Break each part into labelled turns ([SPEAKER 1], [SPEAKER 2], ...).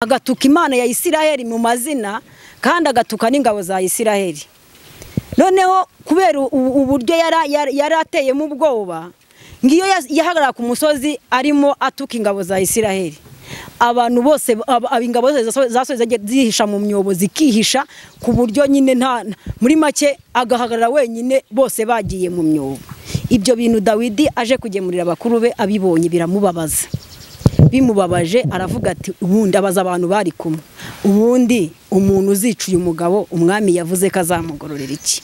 [SPEAKER 1] agatuka Imana ya Isiraheli mu mazina kandi agatuka n'ingabo za Isiraheli. Noneho kubera uburyo yarateye mu bwoba ngiyo yahagarara ku musozi arimo atuka ingabo za Isiraheli. Abantu bose abingabo zasoze zihisha mu myobo zikihisha ku buryo nyine nta muri make agahagarara wenyine bose bagiye mu myobo. Ibyo bintu Dawidi aje kugemurira abakuru be abibonye biramubabaza. Bimubabaje aravuga ati ubundi abaza abantu bari kumwe, ubundi umuntu uzicuye umugabo umwami yavuze ko azamugororera iki?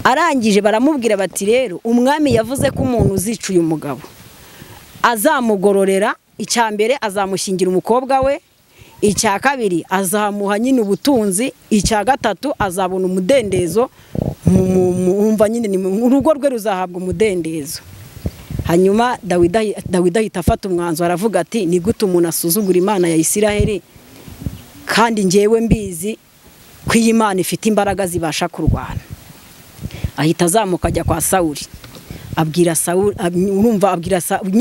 [SPEAKER 1] Arangije baramubwira bati rero umwami yavuze ko umuntu uzicuye umugabo azamugororera, icya mbere azamushingira umukobwa we, icya kabiri azamuha nyine ubutunzi, icya gatatu azabona umudendezo, umva nyine urugo rwe ruzahabwa umudendezo. Hanyuma Dawidi ahita afata umwanzuro aravuga ati ni gute umuntu asuzugura Imana ya Isiraheli kandi ngewe mbizi ko iyi Imana ifite imbaraga zibasha kurwana. Ahita azamuka ajya kwa Sawuli, abwira Sawuli,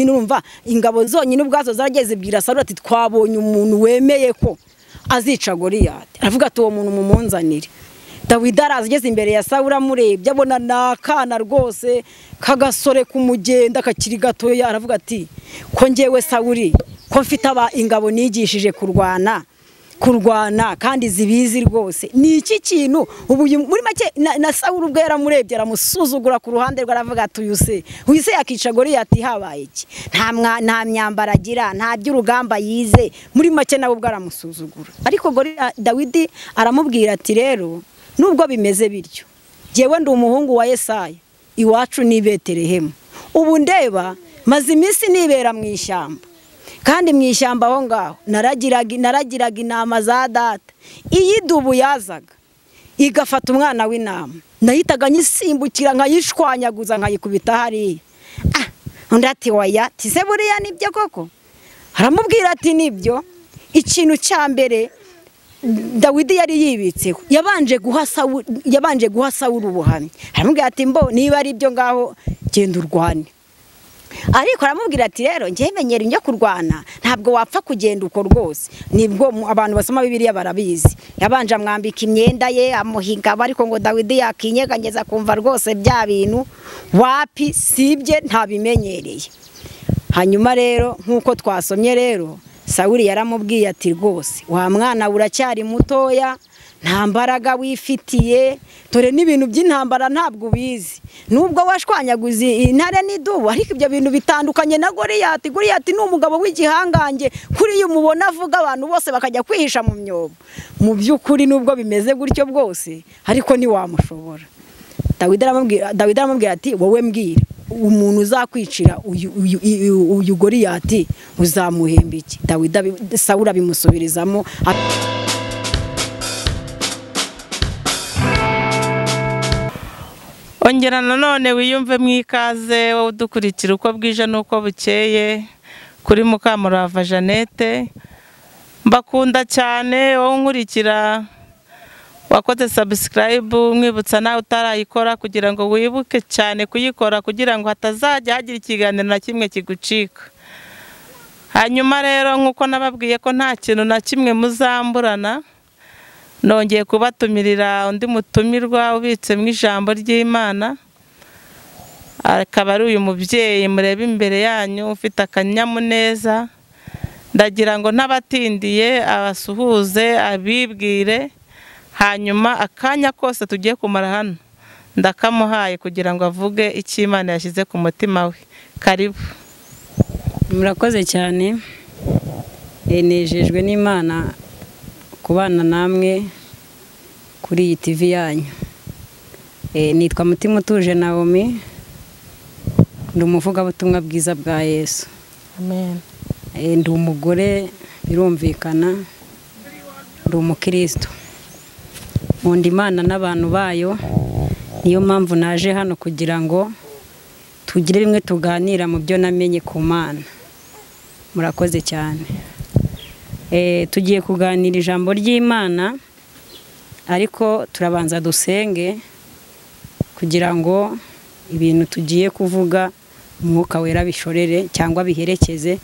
[SPEAKER 1] urumva ingabo zonyine ubwazo zarageze bwira Sawuli ati twabonye umuntu wemeye ko azica Goliyati. Aravuga ati uwo muntu mumunzanire. Dawidi arazigeze imbere ya Sawuli amurebye abona nakana rwose kagasore kumugenda kakiri gatoya. Aravuga ati ko ngewe Sawuli ko mfite ingabo nigishije kurwana kandi zibizi rwose ni iki kintu ubu muri make na Sawuli ubwo yaramurebye aramusuzugura ku ruhande rwe. Aravuga ati uyise yakica Goliyati habaye iki? Nta myambara agira, nta by'urugamba yize, muri make nawe ubwo aramusuzugura. Ariko Dawidi aramubwira ati rero nubwo bimeze bityo jewe ndi umuhungu wa Yesaya, iwacu ni Betelehemu, ubu ndeba maze iminsi nibera mu ishyamba, kandi mu ishyamba aho ngaho naragiraga intama za data. Iyi dubu yazaga igafata umwana w'intama, nahitaga nyisimbukira nkayishwanyaguza nkayikubita hariya. Undi ati waya tise buriya nibyo koko? Aramubwira ati nibyo. Ikintu cya mbere Dawidi yari yibitseho yabanje guha Sawuli ubuhamya. Aramubwira ati mbo niba ari byo ngaho genda urwane. Ariko aramubwira ati rero ngiye menyera njya kurwana, ntabwo wapfa kugenda uko rwose. Nibwo abantu basoma Bibiliya barabizi, yabanje amwambika imyenda ye amuhiga, ariko ngo Dawidi yakinyeganyeza kumva rwose bya bintu wapi sibye ntabimenyereye. Hanyuma rero nkuko twasomye rero Sawuli yaramubwiye ati rwose wa mwana uracyari mutoya, nta mbaraga wifitiye, dore n'ibintu by'intambara ntabwo ubizi, nubwo washwanyaguze intare n'idubu ariko ibyo bintu bitandukanye na Goliyati. Goliyati ni umugabo w'igihangange kuri iyo umubona avuga abantu bose bakajya kwihisha mu myobo. Mu by'ukuri nubwo bimeze gutyo bwose ariko ntiwamushobora. Dawidi aramubwira ati wowe mbwira umuntu uzakwicira uyu Goliyati uzamuhemba iki? Sawuli abimusubirizamo.
[SPEAKER 2] Ongera nanone wiyumve mwikaze wowe udukurikira uko bwije nuko bukeye kuri Mukamurava Jeannette. Mbakunda cyane wowe nkurikira wakoze subscribe, mwibutsa nawe utarayikora kugira ngo wibuke cyane kuyikora kugira ngo hatazajya hagira ikiganiro na kimwe kigucika. Hanyuma rero nkuko nababwiye ko nta kintu na kimwe muzamburana, nongeye kubatumirira undi mutumirwa ubitse mu ijambo ry'Imana. Akaba ari uyu mubyeyi mureba imbere yanyu ufite akanyamuneza. Ndagira ngo ntabatindiye abasuhuze abibwire, hanyuma akanya kose tugiye kumara hano ndakamuhaye kugira ngo avuge icyo Imana yashyize ku mutima we. Karibu.
[SPEAKER 1] Murakoze cyane, nejejwe n'Imana kubana namwe kuri iyi TV yanyu. Nitwa Mutima Utuje Naomi, ndi umuvugabutumwa bwiza bwa Yesu.
[SPEAKER 2] Amen.
[SPEAKER 1] Ndi umugore birumvikana, ndi umukristo, nkunda Imana n'abantu bayo. Niyo mpamvu naje hano kugira ngo tugire bimwe tuganira mu byo namenye ku Mana. Murakoze cyane. Tugiye kuganira ijambo ry'Imana, ariko turabanza dusenge kugira ngo ibintu tugiye kuvuga Umwuka Wera bishorere cyangwa biherekeze,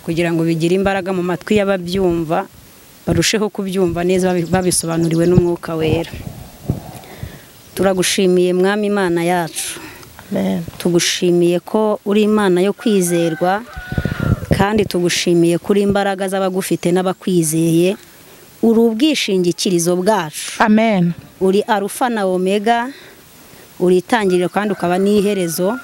[SPEAKER 1] kugira ngo bigire imbaraga mu matwi y'ababyumva barusheho kubyumva neza babisobanuriwe n'umwuka wera. Turagushimiye mwami Imana yacu, tugushimiye ko uri Imana yo kwizerwa, kandi tugushimiye kuri imbaraga z'abagufite n'abakwizeye. Uri ubwishingikirizo bwacu.
[SPEAKER 2] Amen.
[SPEAKER 1] Uri Arufa na Omega, uri itangiriro kandi ukaba n'iherezo.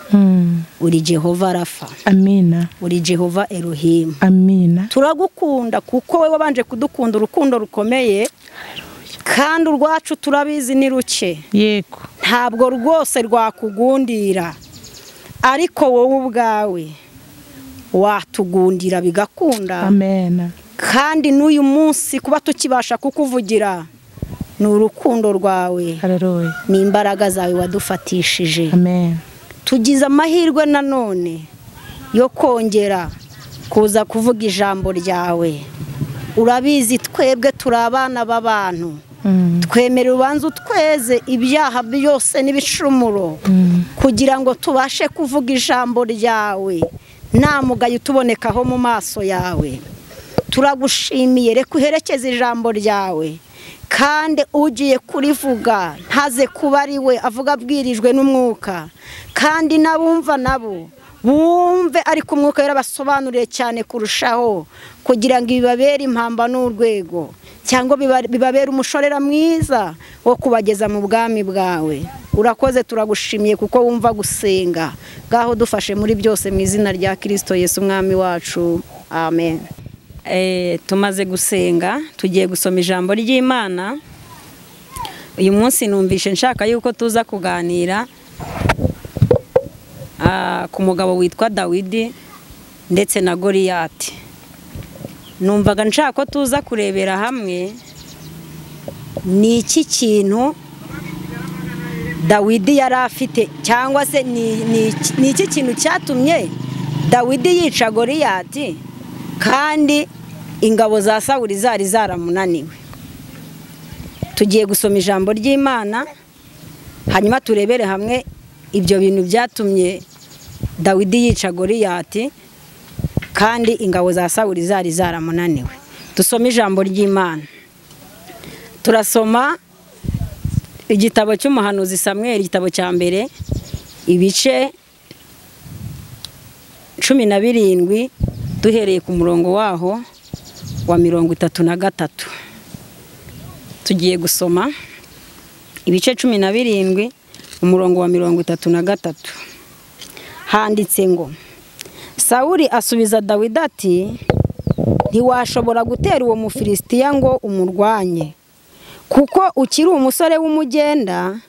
[SPEAKER 1] Uri Jehova Rafa.
[SPEAKER 2] Amina.
[SPEAKER 1] Uri Jehova Elohim.
[SPEAKER 2] Amina.
[SPEAKER 3] Turagukunda kuko wewe wabanje kudukunda urukundo rukomeye, kandi urwacu turabizi ni ruke.
[SPEAKER 2] Yego.
[SPEAKER 3] Ntabwo rwose rwakugundira, ariko wowe ubwawe watugundira bigakunda.
[SPEAKER 2] Amen.
[SPEAKER 3] Kandi n'uyu munsi kuba tukibasha kukuvugira ni urukundo rwawe.
[SPEAKER 2] Haleluya.
[SPEAKER 3] Ni imbaraga zawe wadufatishije.
[SPEAKER 2] Amen.
[SPEAKER 3] Tugize amahirwe nanone yo kongera kuza kuvuga ijambo ryawe. Urabizi twebwe turi abana b'abantu. Twemera ubanza utweze ibyaha byose n'ibicumuro, kugira ngo tubashe kuvuga ijambo ryawe nta mugayo utubonekaho mu maso yawe. Turagushimiye, reka uherekeze ijambo ryawe, kandi ugiye kurivuga ntaze kuba ari we avuga abwirijwe n'umwuka, kandi n'abumva nabo bumve ariko umwuka yarabasobanuriye cyane kurushaho, kugira ngo ibibabere impamba n'urwego, cyangwa bibabere umushorera mwiza wo kubageza mu bwami bwawe. Urakoze, turagushimiye kuko wumva gusenga. Ngaho dufashe muri byose mu izina rya Kristo Yesu umwami wacu. Amen.
[SPEAKER 1] Tumaze gusenga, tugiye gusoma ijambo ry'Imana. Uyu munsi numvishe nshaka yuko tuza kuganira ku mugabo witwa Dawidi ndetse na Goliyati. Numvaga nshaka ko tuza kurebera hamwe ni iki kintu Dawidi yari afite, cyangwa se ni iki kintu cyatumye Dawidi yica Goliyati kandi ingabo za Sawuli zari zaramunaniwe. Tugiye gusoma ijambo ry'Imana, hanyuma turebere hamwe ibyo bintu byatumye Dawidi yica Goliyati kandi ingabo za Sawuli zari zaramunaniwe. Dusome ijambo ry'Imana. Turasoma igitabo cy'umuhanuzi Samweli, igitabo cya mbere, ibice 17 duhereye ku murongo waho wa 33. Tugiye gusoma ibice 17 umurongo wa 33. Handitse ngo, Sawuli asubiza Dawidi ati, ntiwashobora gutera uwo Mufilisitiya ngo umurwanye, kuko ukiri umusore w'umugenda,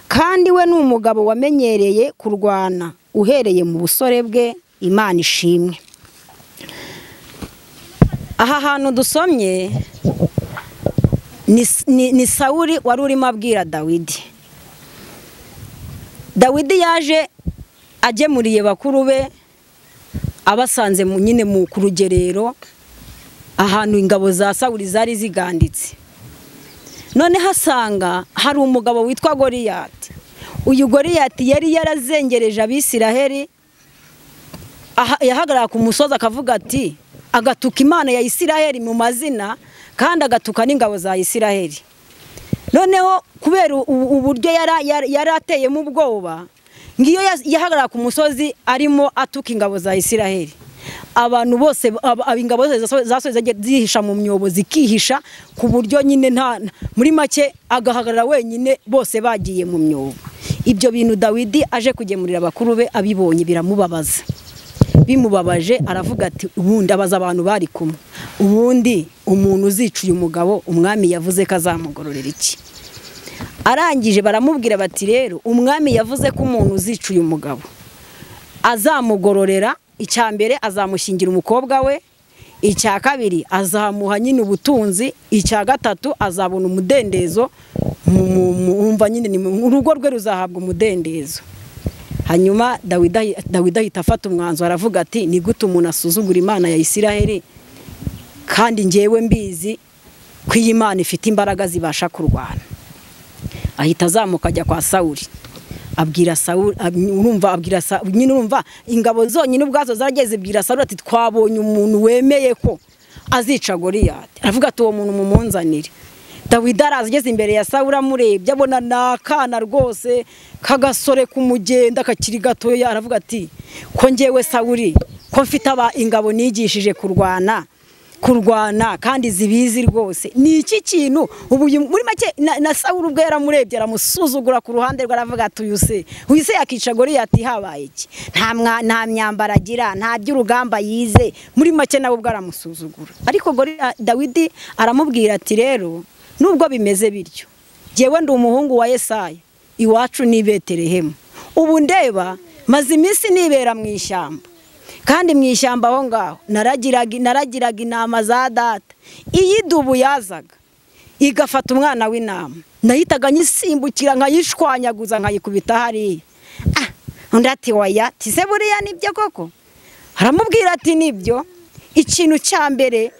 [SPEAKER 1] kandi we ni umugabo wamenyereye kurwana uhereye mu busore bwe. Imana ishimwe. Aha hantu dusomye ni Sawuli wari urimo abwira Dawidi. Dawidi yaje agemuriye bakuru be, abasanze nyine mu kurugerero ahantu ingabo za Sawuli zari ziganditse. None hasanga hari umugabo witwa Goliyati. Uyu Goliyati yari yarazengereje Abisiraheli, yahagarara ku musozi akavuga ati, agatuka Imana ya Isiraheli mu mazina, kandi agatuka n'ingabo za Isiraheli. Noneho kubera uburyo yari ateyemo ubwoba, ngiyo yahagarara ku musozi arimo atuka ingabo za Isiraheli, abantu bose ingabo zasoze zihisha mu myobo zikihisha, ku buryo nyine muri make agahagarara wenyine, bose bagiye mu myobo. Ibyo bintu Dawidi aje kugemurira bakuru be abibonye biramubabaza. Bimubabaje aravuga ati, ubundi abaza abantu bari kumwe, ubundi umuntu uzicuye umugabo umwami yavuze ko azamugororera iki? Arangije baramubwira bati, rero umwami yavuze ko umuntu uzicuye umugabo azamugororera, icya mbere azamushingira umukobwa we, icya kabiri azamuha nyine ubutunzi, icya gatatu azabona umudendezo, umva nyine urugo rwe ruzahabwa umudendezo. Hanyuma Dawidi ahita afata umwanzuro aravuga ati, ni gute umuntu asuzugura Imana ya Isiraheli kandi njyewe mbizi ko iyi Imana ifite imbaraga zibasha kurwana? Ahita azamuka ajya kwa Sawuli, abwira Sawuli, urumva ingabo zonyine ubwazo zarageze zibwira Sawuli ati, twabonye umuntu wemeye ko azica Goliyati. Aravuga ati uwo muntu mumunzanire. Dawidi araza ageze imbere ya Sawuli amurebye abona nakana rwose kagasore kumugenda kakiri gatoya. Aravuga ati ko ngewe Sawuli ko mfite ingabo nigishije kurwana kandi zibizi rwose ni iki kintu ubu muri make na Sawuli ubwo yaramurebye aramusuzugura ku ruhande rwe. Aravuga ati uyu se yakica Goliyati habaye iki? Nta myambaro agira, nta by'urugamba yize, muri make nawe ubwo aramusuzugura. Ariko Dawidi aramubwira ati rero nubwo bimeze bityo jewe ndi umuhungu wa Yesaya, iwacu ni Betelehemu. Ubu ndeba maze iminsi nibera mu ishyamba, kandi mu ishyamba aho ngaho naragiraga intama za data. Iyi dubu yazaga igafata umwana w'intama, nahitaga nyisimbukira nkayishwanyaguza nkayikubita hariya. Undi ati waya tise buriya nibyo koko? Aramubwira ati nibyo. Ikintu cya mbere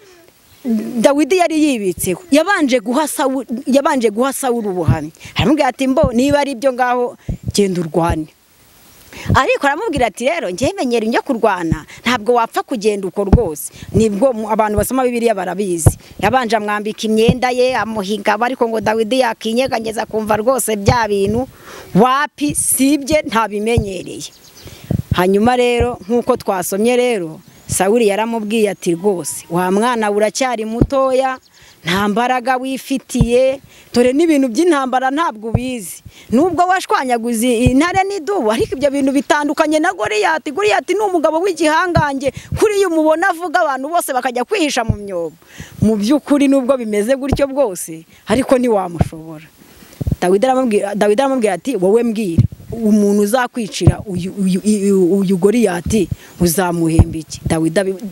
[SPEAKER 1] Dawidi yari yibitseho yabanje guha Sawuli ubuhamya. Aramubwira ati mbo niba ari byo ngaho genda urwane. Ariko aramubwira ati rero njye menyera ibyo kurwana, ntabwo wapfa kugenda uko rwose. Nibwo abantu basoma Bibiliya barabizi. Yabanje amwambika imyenda ye amuhiga, ariko ngo Dawidi yakinyeganyeza kumva rwose bya bintu wapi sibye ntabimenyereye. Hanyuma rero nkuko twasomye rero Sawuli yaramubwiye ati rwose wa mwana uracyari mutoya, nta mbaraga wifitiye, dore n'ibintu by'intambara ntabwo ubizi. Nubwo washwanyaguze intare n'idubu, ariko ibyo bintu bitandukanye na Goliyati. Goliyati ni umugabo w'igihangange, kuri iyo umubona avuga abantu bose bakajya kwihisha mu myobo. Mu by'ukuri nubwo bimeze gutyo bwose ariko ntiwamushobora. Dawidi aramubwira ati wowe mbwira umuntu uzakwicira uyu Goliyati uzamuhemba iki?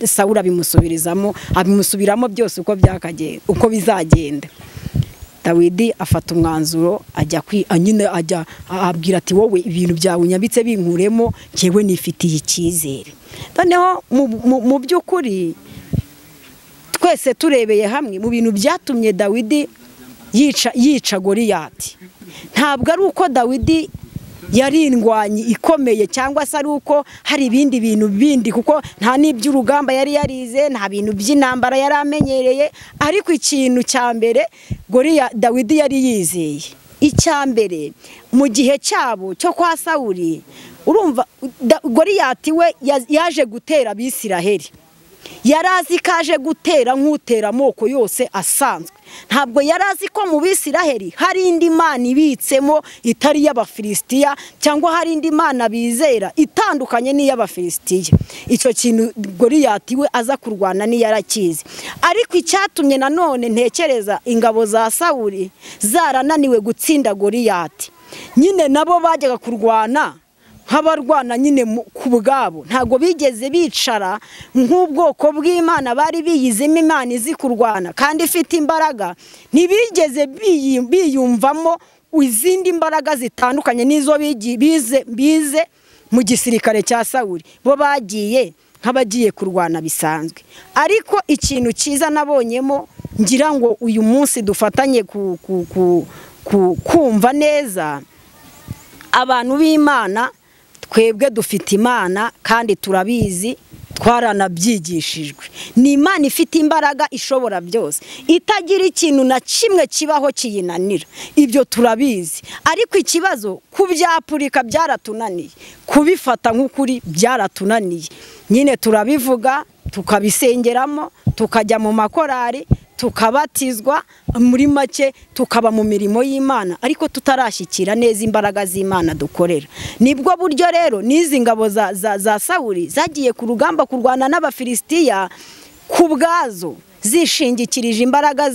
[SPEAKER 1] Sawuli abimusubiramo byose uko bizagenda. Dawidi afata umwanzuro ajya abwira ati wowe ibintu byawe unyambitse binkuremo, ngewe nifitiye icyizere. Noneho mu by'ukuri twese turebeye hamwe mu bintu byatumye Dawidi yica Goliyati, ntabwo ari uko Dawidi yari indwanyi ikomeye cyangwa se ari uko hari ibindi bintu bindi, kuko nta n'iby'urugamba yari yarize, nta bintu by'intambara yari amenyereye. Ariko ikintu cya mbere Dawidi yari yizeye, icya mbere mu gihe cyabo cyo kwa Sawuli, urumva Goliyati we yaje gutera Abisiraheli. Yari azi ko aje gutera nk'utera amoko yose asanzwe. Ntabwo yari azi ko mu Bisiraheli hari indi mana ibitsemo itari y'Abafilisitiya, cyangwa hari indi mana bizera itandukanye n'iy'Abafilisitiya. Icyo kintu Goliyati we aza kurwana ni yarakizi. Ariko icyatumye nanone ntekereza ingabo za Sawuli zarananiwe gutsinda Goliyati, nyine nabo bajyaga kurwana nk'abarwana nyine ku bwabo, ntabwo bigeze bicara nk'ubwoko bw'Imana bari biyizemo Imana izi kurwana kandi ifite imbaraga. Ntibigeze biyumvamo izindi mbaraga zitandukanye n'izo bize mu gisirikare cya Sawuli. Bo bagiye nk'abagiye kurwana bisanzwe. Ariko ikintu cyiza nabonyemo, ngira ngo uyu munsi dufatanye kumva neza, abantu b'Imana twebwe dufite Imana kandi turabizi, twaranabyigishijwe. Ni Imana ifite imbaraga ishobora byose, itagira ikintu na kimwe kibaho kiyinanira. Ibyo turabizi. Ariko ikibazo kubyapurika byaratunaniye, kubifata nk'ukuri byaratunaniye. Nyine turabivuga, tukabisengeramo, tukajya mu makorari, tukabatizwa, muri make tukaba mu mirimo y'Imana, ariko tutarashyikira neza imbaraga z'Imana dukorera. Nibwo buryo rero n'izi ngabo za Sawuli zagiye ku rugamba kurwana n'Abafilisitiya ku bwazo, zishingikirije imbaraga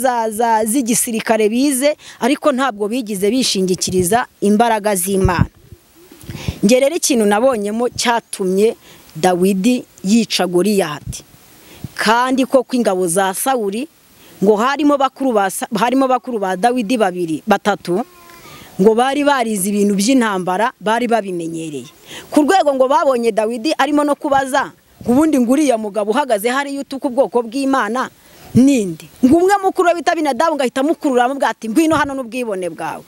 [SPEAKER 1] z'igisirikare bize, ariko ntabwo bigize bishingikiriza imbaraga z'Imana. Nge rero ikintu nabonyemo cyatumye Dawidi yica Goliyati, kandi koko ingabo za Sawuli ngo harimo bakuru ba Dawidi batatu, ngo bari barize ibintu by'intambara, bari babimenyereye ku rwego ngo babonye Dawidi arimo no kubaza ubundi nguriya mugabo uhagaze hari yutuka ubwoko bw'Imana ninde, ngo umwe mukuru we bita Abinadabu ngahita mukurura amubwira ati ngwino hano n'ubwibone bwawe.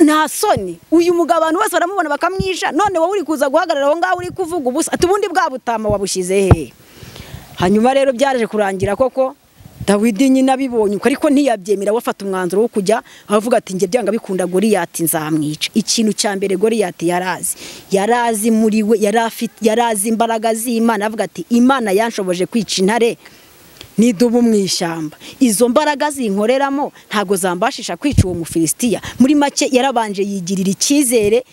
[SPEAKER 1] Nta soni, uyu mugabo abantu bose baramubona bakamwisha, none wowe uri kuza guhagarara aho ngaho uri kuvuga ubusa, ati ubundi bwa butama wabushyize hehe? hanyuma rero byaje kurangira koko Dawidi nyine abibonye ariko ntiyabyemera, wafata umwanzuro wo kujya avuga ati nge byanga bikunda Goliyati nzamwica. Ikintu cya mbere Goliyati yarazi muri we, yarazi imbaraga z'Imana, avuga ati Imana yanshoboje kwica intare nidubu mu ishyamba, izo mbaraga zinkoreramo ntago zambashisha kwica uwo Mufilisitiya. Muri make yarabanje yigirira icyizere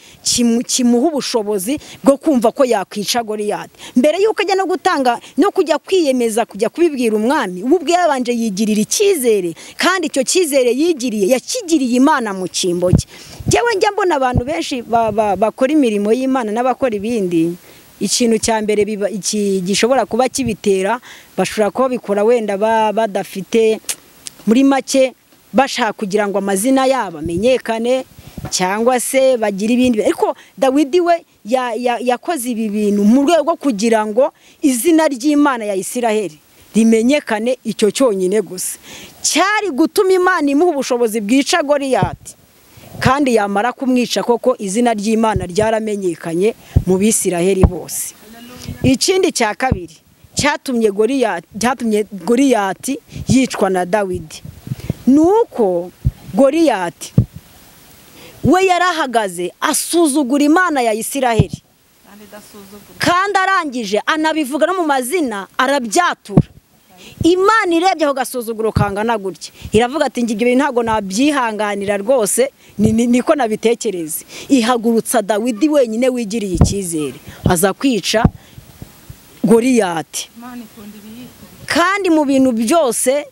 [SPEAKER 1] kimuha ubushobozi bwo kumva ko yakwica Goliyati. Mbere yuko ajya no gutanga no kujya kwiyemeza kujya kubibwira umwami, ubwe yarabanje yigirira icyizere, kandi icyo cyizere yigiriye yakigiriye Imana mu cyimbo cye. Jewe njya mbona abantu benshi bakora imirimo y'Imana n'abakora ibindi, ikintu cya mbere gishobora kuba kibitera, bashobora kuba bikora wenda badafite, muri make bashaka kugira ngo amazina yabo amenyekane cyangwa se bagira ibindi. Ariko Dawidi we yakoze ibi bintu mu rwego rwo kugira ngo izina ry'Imana ya Isiraheli rimenyekane, icyo cyonyine gusa cyari gutuma Imana imuha ubushobozi bwica Goliyati, kandi yamara kumwica koko izina ry'Imana ryaramenyekanye mu Bisiraheli bose. Ikindi cya kabiri cyatumye Goliyati yicwa na Dawidi, nuko Goliyati we yarahagaze asuzugura Imana ya Isiraheli, kandi arangije anabivuga no mu mazina arabyatura. Imana irebye aho gasuzuguro kangana gutya, iravuga ati ngi ibyo ntago nabyihanganira rwose, niko nabitekereze. Ihagurutsa Dawidi wenyine wigiriye icyizere, aza kwica Goliyati. Kandi mu bintu byose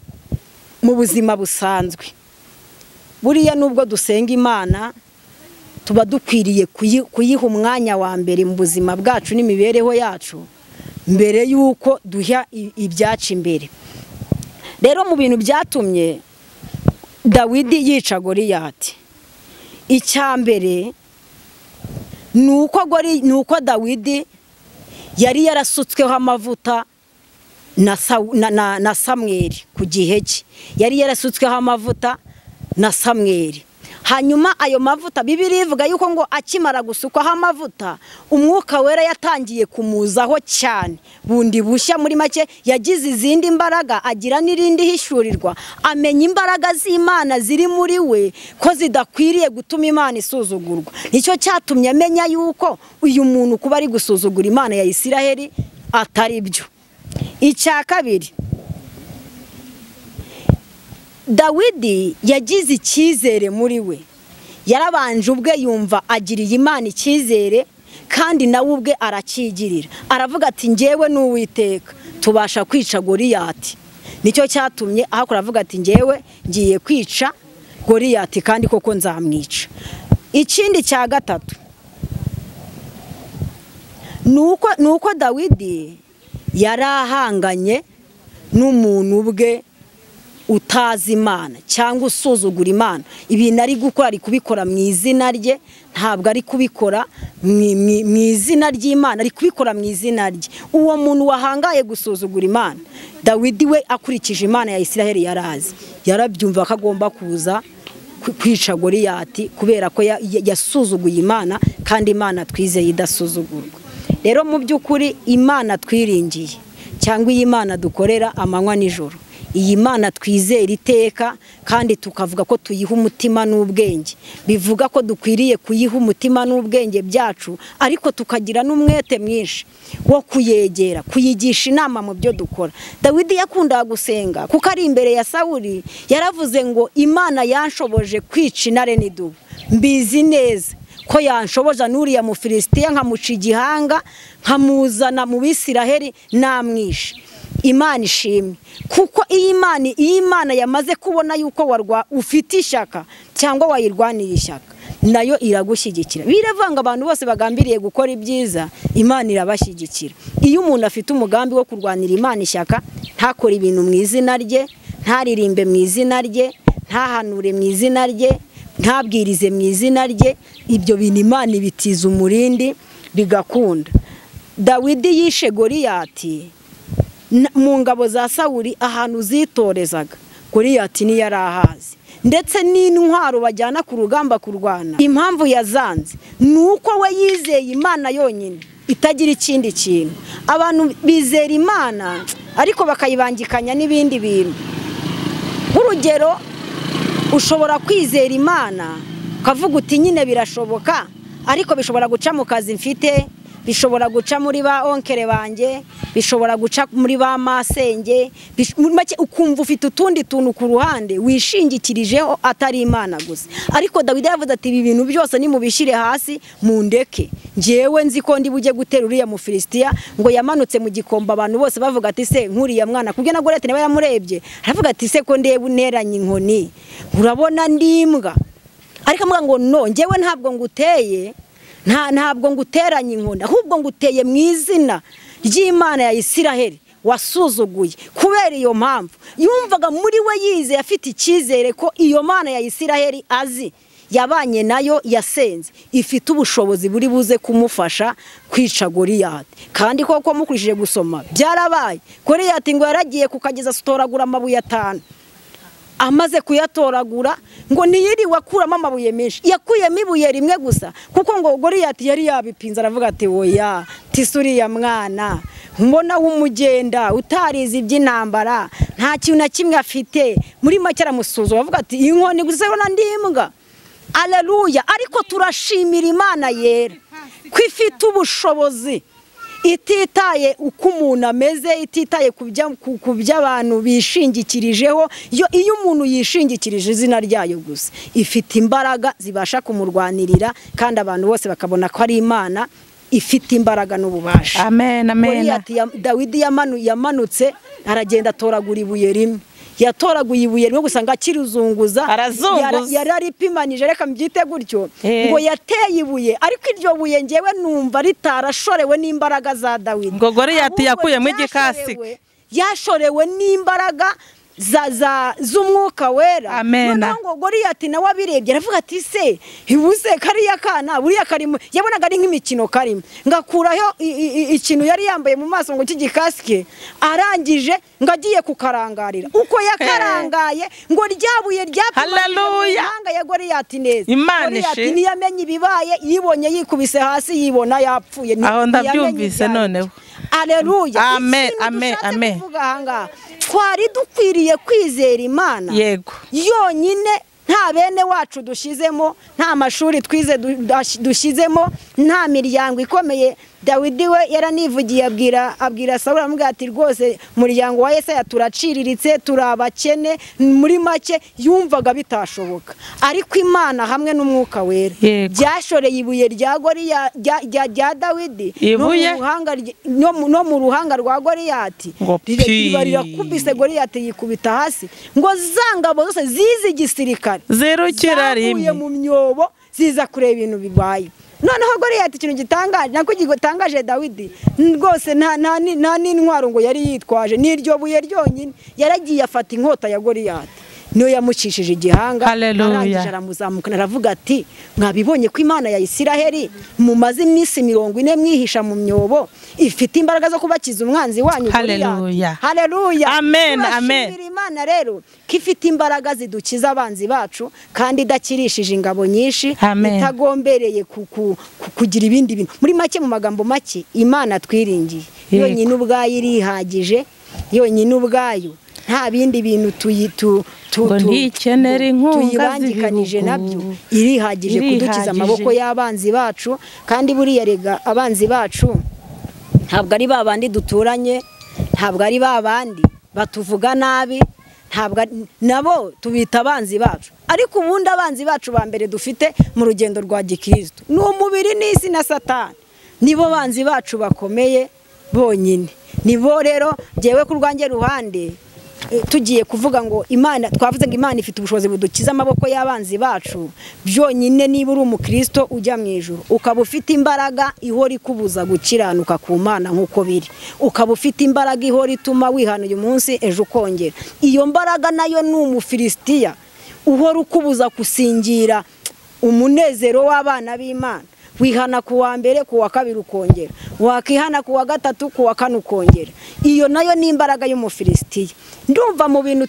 [SPEAKER 1] mu buzima busanzwe, buriya nubwo dusenga Imana tuba dukwiriye kuyiha umwanya wa mbere mu buzima bwacu n'imibereho yacu, mbere yuko duha ibyacu imbere. Rero mu bintu byatumye Dawidi yica Goliyati, icya mbere nuko Dawidi yari yarasutsweho amavuta na Samweli. Ku gihe cye yari yarasutsweho amavuta na Samweli. Hanyuma ayo mavuta Bibiliya ivuga yuko ngo akimara gusukwaho amavuta, umwuka wera yatangiye kumuzaho cyane bundi bushya. Muri make yagize izindi mbaraga, agira n'irindi hishurirwa, amenya imbaraga z'Imana ziri muri we ko zidakwiriye gutuma Imana isuzugurwa. Nicyo cyatumye amenya yuko uyu muntu kuba ari gusuzugura Imana ya Isiraheli atari byo. Icya kabiri, Dawidi yagize icyizere muri we, yarabanje ubwe yumva agiriye Imana icyizere, kandi nawe ubwe arakigirira, aravuga ati ngewe n'Uwiteka tubasha kwica Goliyati. Nicyo cyatumye aho kuravuga ati ngewe ngiye kwica Goliyati kandi koko nzamwica. Ikindi cya gatatu nuko Dawidi yarahanganye n'umuntu ubwe utazi Imana cyangwa usuzugura Imana. Ibintu ari gukora ari kubikora mu izina rye, ntabwo ari kubikora mu izina ry'Imana, ari kubikora mu izina rye. Uwo muntu wahangaye gusuzugura Imana, Dawidi we akurikije Imana ya Isiraheli yarabyumva ko agomba kuza kwica Goliyati, kubera ko yasuzuguye Imana, kandi Imana twizeye idasuzugurwa. Rero mu by'ukuri Imana twiringiye cyangwa iyi Imana dukorera amanywa n'ijoro, iyi Mana twizera iteka, kandi tukavuga ko tuyiha umutima n'ubwenge. Bivuga ko dukwiriye kuyiha umutima n'ubwenge byacu, ariko tukagira n'umwete mwinshi wo kuyegera, kuyigisha inama mu byo dukora. Dawidi yakundaga gusenga kuko ari imbere ya Sawuli yaravuze ngo Imana yanshoboje kwica intare n'idubu, mbizi neza ko yanshoboza n'uriya Mufilisitiya nkamuca igihanga, nkamuzana mu Bisiraheli namwishe. Imana ishimwe, kuko iyi Imana yamaze kubona yuko ufite ishyaka cyangwa wayirwaniye ishyaka, nayo iragushyigikira. Biravanga abantu bose bagambiriye gukora ibyiza, Imana irabashyigikira. Iyo umuntu afite umugambi wo kurwanira Imana ishyaka, ntakora ibintu mu izina rye, ntaririmbe mu izina rye, ntahanure mu izina rye, ntabwirize mu izina rye, ibyo bintu Imana ibitiza umurindi bigakunda. Dawidi yishe Goliyati mu ngabo za Sawuli ahantu zitorezaga. Goliyati ni yarahazi, ndetse n'intwaro bajyana ku rugamba kurwana. Impamvu yazanze nuko we yizeye Imana yonyine itagira ikindi kintu. Abantu bizera Imana
[SPEAKER 3] ariko bakayibangikanya n'ibindi bintu. Nk'urugero, ushobora kwizera Imana ukavuga uti nyine birashoboka, ariko bishobora guca mu kazi mfite, bishobora guca muri ba onkere banjye, bishobora guca muri ba masenge, ukumva ufite utundi tuntu ku ruhande wishingikirijeho atari Imana gusa. Ariko Dawidi yavuze ati ibi bintu byose nimubishire hasi mundeke, njyewe nzi ko ndi bujye gutera uriya Mufilisitiya. Ngo yamanutse mu gikomba, abantu bose bavuga ati se nkuriya mwana, kubwe na Goliyati niba yamurebye aravuga ati se ko ndeba unteranye inkoni, urabona ndimbwa. Ariko amuga ngo no, njyewe ntabwo nguteye, ntabwo nguteranye inkoni, ahubwo nguteye mu izina ry'Imana ya Isiraheli wasuzuguye. Kubera iyo mpamvu yumvaga muri we yize, afite icyizere ko iyo Mana ya Isiraheli azi, yabanye nayo, yasenze, ifite ubushobozi buri buze kumufasha kwica Goliyati. Kandi koko mukurishije gusoma byarabaye. Goliyati ngo yaragiye kukageza atoragura amabuye 5. Amaze kuyatoragura ngo ntiyiriwe akuramo amabuye menshi, yakuyemo ibuye rimwe gusa, kuko ngo Goliyati yari yabipinze. Aravuga ati oya, tisuriya mwana mbona w'umugenda utarize iby'intambara, nta kintu na kimwe afite. Muri make aramusuzuma avuga ati inkoni gusa ubona ndimbwa. Aleluya. Ariko turashimira Imana yera ko ifite ubushobozi, ititaye uko umuntu ameze, ititaye ku by'abantu bishingikirijeho. Iyo umuntu yishingikirije izina ryayo gusa, ifite imbaraga zibasha kumurwanirira, kandi abantu bose bakabona ko ari Imana ifite imbaraga n'ububasha.
[SPEAKER 2] Amen, amen.
[SPEAKER 3] Dawidi yamanutse aragenda atoragura ibuye rimwe. Yatoraguye ibuye rimwe gusa ngo akiruzunguza, yararipimanije, reka mbyite gutyo, ngo yateye ibuye. Ariko iryo buye ngewe numva ritarashorewe n'imbaraga za Dawidi.
[SPEAKER 2] Ngo Goliyati yakuyemo igikasike,
[SPEAKER 3] yashorewe n'imbaraga z'umwuka wera. Noneho ngo Goliyati nawe abirebye aravuga ati se ibuse kariya kana buriya karimo, yabonaga ari nk'imikino karimo, ngakuraho ikintu yari yambaye mu maso ngo cy'igikasike, arangije ngo agiye kukarangarira. Uko yakarangaye ngo ryabuye
[SPEAKER 2] Haleluya,
[SPEAKER 3] ya Goliyati neza.
[SPEAKER 2] Goliyati
[SPEAKER 3] ntiyamenye ibibaye, yibonye yikubise hasi, yibona yapfuye.
[SPEAKER 2] Aho ndabyumvise noneho.
[SPEAKER 3] Aleluya.
[SPEAKER 2] Amen, amen, amen.
[SPEAKER 3] Twari dukwiriye kwizera Imana
[SPEAKER 2] yego
[SPEAKER 3] yonyine, nta bene wacu dushizemo, nta mashuri twize dushizemo, nta miryango ikomeye. Dawidi we yaranivugiye abwira Sawuli amubwira ati rwose umuryango wa Yesaya turaciriritse, turabakene. Muri make yumvaga bitashoboka, ariko Imana hamwe n'umwuka wera byashoreye ibuye rya Dawidi no mu ruhanga rwa Goliyati, rirakubise Goliyati yikubita hasi. Ngo zangabo zose zizi gisirikare
[SPEAKER 2] zerukira rimwe
[SPEAKER 3] mu myobo ziza kureba ibintu bibaye. Noneho Goliyati ikintu gitangaje, nako gitangaje Dawidi rwose nta n'intwaro ngo yari yitwaje, n'iryo buye ryonyine. Yaragiye afata inkota ya Goliyati, niyo yamucishije igihanga. Arangije aramuzamukana aravuga ati mwabibonye ko Imana ya Isiraheli mumaze iminsi 40 mwihisha mu myobo, ifite imbaraga zo kubakiza umwanzi wanyu Goliyati. Haleluya.
[SPEAKER 2] Amen, amen.
[SPEAKER 3] Imana rero kifite imbaraga zidukiza abanzi bacu, kandi idakirishije ingabo nyinshi, itagombereye kugira ibindi bintu. Muri make, mu magambo make, Imana twiringiye yonyine ubwayo irihagije, yonyine ubwayo, nta bindi bintu
[SPEAKER 2] ntikenera inkunga
[SPEAKER 3] z'ibihugu nabyo, irihagije kudukiza amaboko y'abanzi bacu. Kandi buriya rega abanzi bacu ntabwo ari babandi duturanye, ntabwo ari babandi batuvuga nabi, ntabwo nabo tubita abanzi bacu. Ariko ubundi abanzi bacu ba mbere dufite mu rugendo rwa Gikristo ni umubiri n'isi na Satani. Nibo banzi bacu bakomeye bonyine. Nibo rero jewe ku rwanjye ruhande tugiye kuvuga ngo Imana, twavuze ngo Imana ifite ubushobozi budukiza amaboko y'abanzi bacu byonyine. Niba uri umukristo ujya mu ijuru, ukaba ufite imbaraga ihora ikubuza gukiranuka ku Mana nk'uko biri, ukaba ufite imbaraga ihora ituma wihana uyu munsi ejo ukongera, iyo mbaraga nayo ni Umufilisitiya uhora ukubuza gusingira umunezero w'abana b'Imana. wihana ku wa mbere, ku wa kabiri ukongera, wakihana ku wa gatatu, ku wa kane ukongera. Iyo nayo ni imbaraga y'umufilisitiya. Ndumva mu bintu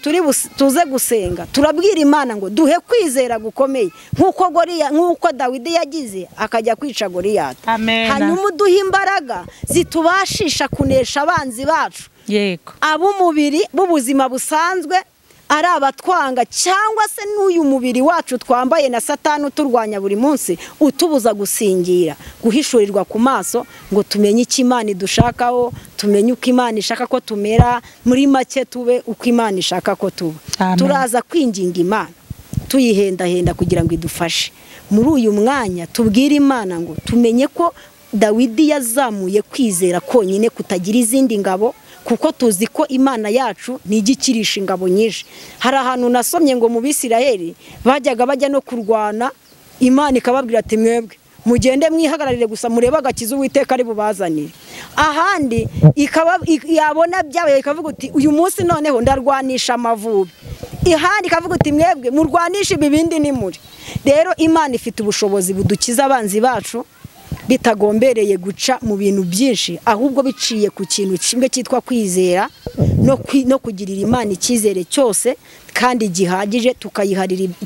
[SPEAKER 3] tuze gusenga turabwira Imana ngo duhe kwizera gukomeye nk'uko Dawidi yagize akajya kwica Goliyati. Hanyuma uduhe imbaraga zitubashisha kunesha abanzi bacu,
[SPEAKER 2] yego,
[SPEAKER 3] ab'umubiri b'ubuzima busanzwe, ari abatwanga cyangwa se n'uyu mubiri wacu twambaye na Satani uturwanya buri munsi utubuza gusingira, guhishurirwa ku maso ngo tumenye icyo Imana idushakaho, tumenye uko Imana ishaka ko tumera, muri make tube uko Imana ishaka ko tuba. Turaza kwinginga Imana tuyihendahenda kugira ngo idufashe muri uyu mwanya. Tubwire Imana ngo tumenye ko Dawidi yazamuye kwizera konyine kutagira izindi ngabo, kuko tuzi ko Imana yacu ntigikirisha ingabo nyinshi. Hari ahantu nasomye ngo mu Bisirayeli bajyaga bajya no kurwana, Imana ikababwira ati mwebwe mugende mwihagararire gusa murebe agakiza Uwiteka ari bubazanire. Ahandi yabona byabaye ikavuga uti uyu munsi noneho ndarwanisha Amavubi. Ihandi ikavuga uti mwebwe murwanisha ibibindi ni muri. Rero Imana ifite ubushobozi budukiza abanzi bacu bitagombereye guca mu bintu byinshi, ahubwo biciye ku kintu kimwe cyitwa kwizera no kugirira Imana icyizere cyose kandi gihagije,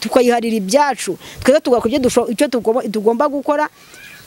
[SPEAKER 3] tukayiharira ibyacu. Twese tugakora icyo tugomba gukora.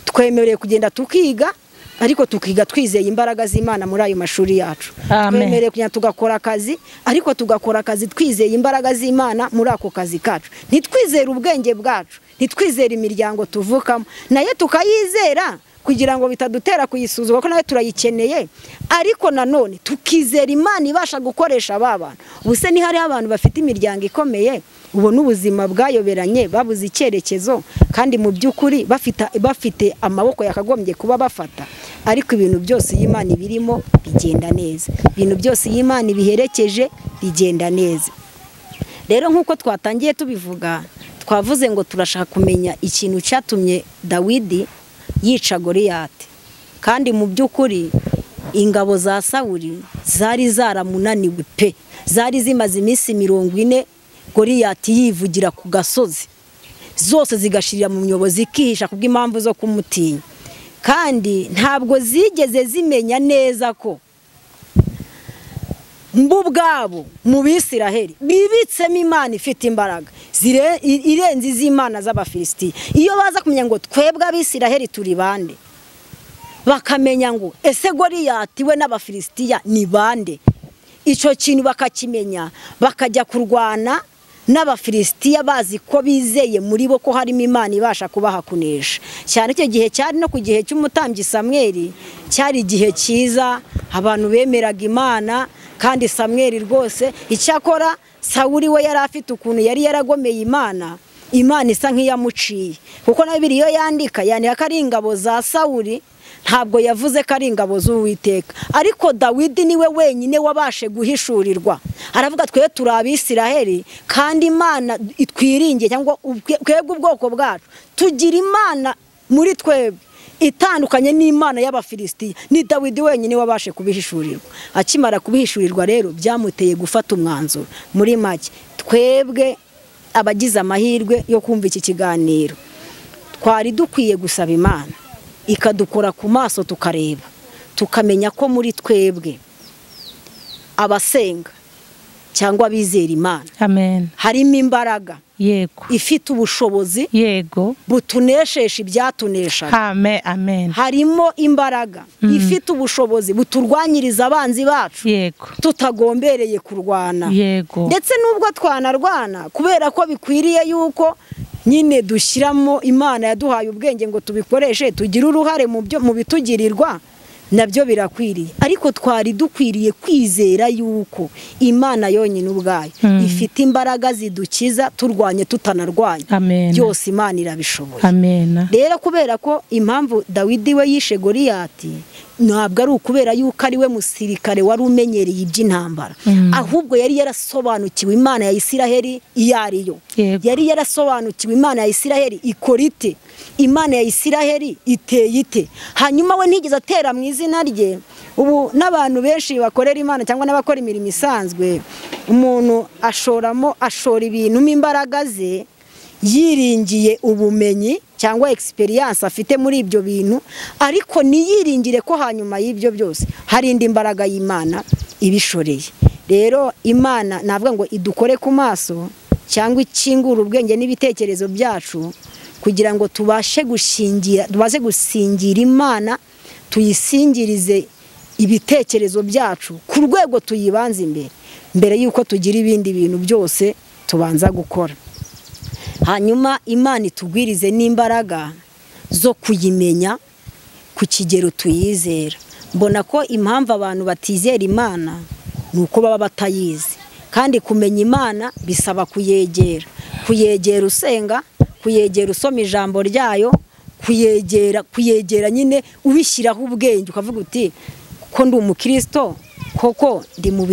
[SPEAKER 3] Twemereye kugenda tukiga, ariko tukiga twizeye imbaraga z'Imana muri ayo mashuri yacu. Twemereye kugenda tugakora akazi, ariko tugakora akazi twizeye imbaraga z'Imana muri ako kazi kacu. Ntitwizere ubwenge bwacu, ntitwizere imiryango tuvukamo, nayo tukayizera kugira ngo bitadutera kuyisuzuma ko nayo turayikeneye, ariko nanone tukizera Imana ibasha gukoresha abantu. Ubuse ni hari abantu bafite imiryango ikomeye, ubona ubuzima bwayoberanye, babuze icyerekezo, kandi mu by'ukuri bafite amaboko yakagombye kuba bafata, ariko ibintu byose y'Imana birimo bigenda neza, ibintu byose y'Imana biherekeje bigenda neza. Rero nk'uko twatangiye tubivuga, twavuze ngo turashaka kumenya ikintu cyatumye Dawidi yica Goliyati, kandi mu by'ukuri ingabo za Sawuli zari zaramunaniwe pe, zari zimaze iminsi 40 Goliyati yivugira ku gasozi, zose zigashirira mu myobo zikihisha kubw'impamvu zo kumutinya, kandi ntabwo zigeze zimenya neza ko ubwabo mu Bisiraheli bibitsemo Imana ifite imbaraga irenze iz'Imana z'Abafilisitiya. Iyo baza kumenya ngo twebwe Abisiraheli turi bande, bakamenya ngo ese Goliyati we n'Abafilisitiya ni bande, icyo kintu bakakimenya, bakajya kurwana n'Abafilisitiya bazi ko bizeye muri bo ko harimo Imana ibasha kubaha kunesha. Cyane icyo gihe cyari no ku gihe cy'umutambyi Samweli, cyari igihe cyiza, abantu bemeraga Imana, kandi Samweli rwose icyakora Sawuli we yari afite ukuntu yari yaragomeye Imana isa nk'iyamuciye, kuko na Bibiliya yandika ko ari ingabo za Sawuli, ntabwo yavuze ko ari ingabo z'Uwiteka. Ariko Dawidi niwe wenyine wabashe guhishurirwa, aravuga twe turi Abisiraheli kandi Imana itwiringiye, cyangwa twebwe ubwoko bwacu tugira Imana muri twebwe itandukanye n'Imana y'Abafilisitiya. Ni Dawidi wenyine wabashe kubihishurirwa. Akimara kubihishurirwa rero byamuteye gufata umwanzuro. Muri make twebwe abagize amahirwe yo kumva iki kiganiro, twari dukwiye gusaba Imana ikadukora ku maso tukareba, tukamenya ko muri twebwe abasenga cyangwa bizera Imana, amen, harimo imbaraga, yego, ifite ubushobozi, yego, butuneshesha ibyatunesha, amen, amen. Harimo imbaraga ifite ubushobozi buturwanyiriza abanzi bacu, yego, tutagombereye kurwana, yego, ndetse nubwo twanarwana kubera ko bikwiriye yuko nyine dushyiramo Imana yaduhaye ubwenge ngo tubikoreshe, tugire uruhare mu bitugirirwa, nabyo birakwiriye. Ariko twari dukwiriye kwizera yuko Imana yonyine ubwayo ifite imbaraga zidukiza turwanye tutanarwanye, byose Imana irabishoboye. Amen. Rero kubera ko impamvu Dawidi we yishe Goliyati ntabwo ari ukubera yuko ari we musirikare wari umenyereye iby'intambara, ahubwo yari yarasobanukiwe Imana ya Isiraheli iyo ariyo, yari yarasobanukiwe Imana ya Isiraheli ikora ite, Imana ya Isiraheli iteye ite. Hanyuma we ntigeze atera mu izina rye. Ubu n'abantu benshi bakorera Imana cyangwa n'abakora imirimo isanzwe, umuntu ashora ibintu mu imbaraga ze yiringiye ubumenyi
[SPEAKER 1] cyangwa experience afite muri ibyo bintu, ariko niyiringire ko hanyuma y'ibyo byose hari indi mbaraga y'Imana ibishoreye. Rero Imana navuga ngo idukore ku maso cyangwa ikingura ubwenge n'ibitekerezo byacu kugira ngo tubashe gusingira Imana, tuyisingirize ibitekerezo byacu ku rwego tuyibanze mbere y'uko tugira ibindi bintu byose tubanza gukora. Hanyuma Imana itugwirize n'imbaraga zo kuyimenya ku kigero tuyizera. Mbona ko impamvu abantu batizera Imana ni uko baba batayizi, kandi kumenya Imana bisaba kuyegera usenga, kuyegera usoma ijambo ryayo, kuyegera nyine ubishyiraho ubwenge, ukavuga uti ko ndi umukristo koko ndi mu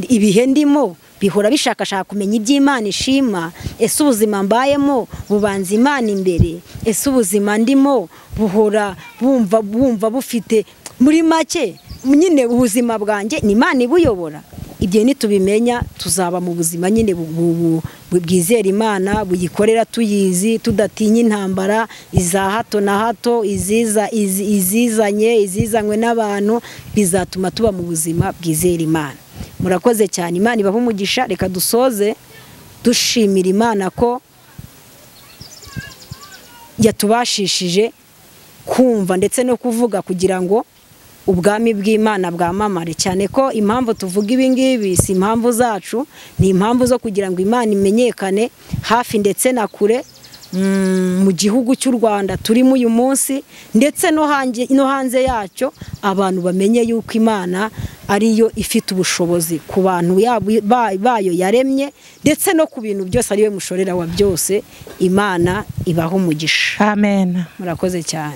[SPEAKER 1] ibihe ndimo bihora bishakashaka kumenya iby'Imana ishima. Ese ubuzima mbayemo bubanza Imana imbere? Ese ubuzima ndimo buhora bumva bufite muri make nyine ubuzima bwanjye ni Imana ibuyobora? Ibyo nitubimenya tuzaba mu buzima nyine bwizera Imana, buyikorera tuyizi, tudatinya intambara iza hato na hato, izizanywe n'abantu, bizatuma tuba mu buzima bwizera Imana. Murakoze cyane, Imana ibahe umugisha. Reka dusoze dushimira Imana ko yatubashishije kumva ndetse no kuvuga kugira ngo ubwami bw'Imana bwamamare, cyane ko impamvu tuvuga ibi ngibi si impamvu zacu, ni impamvu zo kugira ngo Imana imenyekane hafi ndetse na kure, mu gihugu cy'u Rwanda turimo uyu munsi, ndetse no hanze yacyo, abantu bamenye yuko Imana ariyo ifite ubushobozi ku bantu bayo yaremye, ndetse no ku bintu byose ariwe mushorera wa byose. Imana ibahe umugisha.
[SPEAKER 2] Amen.
[SPEAKER 1] Murakoze cyane.